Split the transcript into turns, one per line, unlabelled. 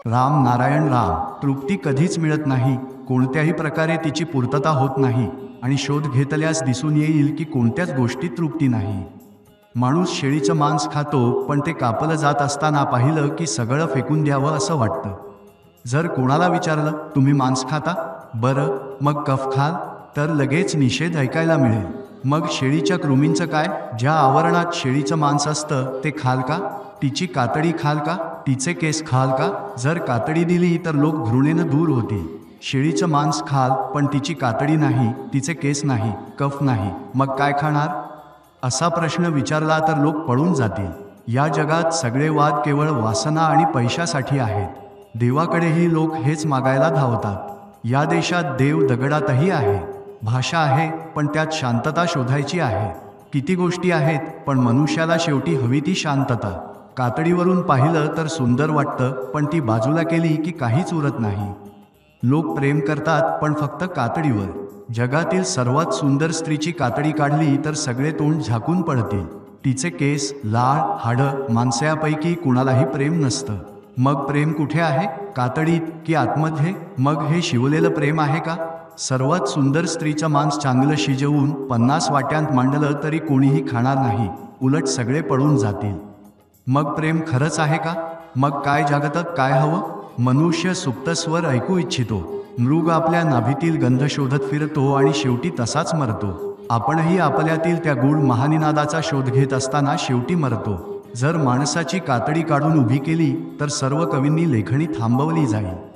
राम नारायण राम. तृप्ती कधीच मिळत नाही, कोणत्याही प्रकारे तिची पूर्तता होत नाही आणि शोध घेतल्यास दिसून येईल की कोणत्याच गोष्टीत तृप्ती नाही. माणूस शेळीचं मांस खातो, पण ते कापलं जात असताना पाहिलं की सगळं फेकून द्यावं असं वाटतं. जर कोणाला विचारलं, तुम्ही मांस खाता? बरं, मग कफ खाल? तर लगेच निषेध ऐकायला मिळेल. मग शेळीच्या कृमींचं काय? ज्या आवरणात शेळीचं मांस असतं ते खाल का? तिची कातडी खाल का? तिचे केस खाल का? जर कातडी दिली तर लोक घृणेनं दूर होतील. शेळीचं मांस खाल, पण तिची कातडी नाही, तिचे केस नाही, कफ नाही, मग काय खाणार? असा प्रश्न विचारला तर लोक पळून जातील. या जगात सगळे वाद केवळ वासना आणि पैशासाठी आहेत. देवाकडेही लोक हेच मागायला धावतात. या देशात देव दगडातही आहे. भाषा आहे, पण त्यात शांतता शोधायची आहे. किती गोष्टी आहेत, पण मनुष्याला शेवटी हवी ती शांतता. कातडीवरून पाहिलं तर सुंदर वाटतं, पण ती बाजूला केली की काहीच उरत नाही. लोक प्रेम करतात, पण फक्त कातडीवर. जगातील सर्वात सुंदर स्त्रीची कातडी काढली तर सगळे तोंड झाकून पडतील. तिचे केस, लाळ, हाडं, मांसापैकी कुणालाही प्रेम नसतं. मग प्रेम कुठे आहे? कातडीत की आतमध्ये? मग हे शिवलेलं प्रेम आहे का? सर्वात सुंदर स्त्रीचं मांस चांगलं शिजवून 50 वाट्यांत मांडलं तरी कोणीही खाणार नाही, उलट सगळे पळून जातील. मग प्रेम खरंच आहे का? मग काय जगतात काय हवं? मनुष्य सुप्त स्वर ऐकू इच्छितो. मृग आपल्या नाभीतील गंध शोधत फिरतो आणि शेवटी तसाच मरतो. आपणही आपल्यातील त्या गूढ महानिनादाचा शोध घेत असताना शेवटी मरतो. जर माणसाची कातडी काढून उभी केली तर सर्व कवींनी लेखणी थांबवली जाईल.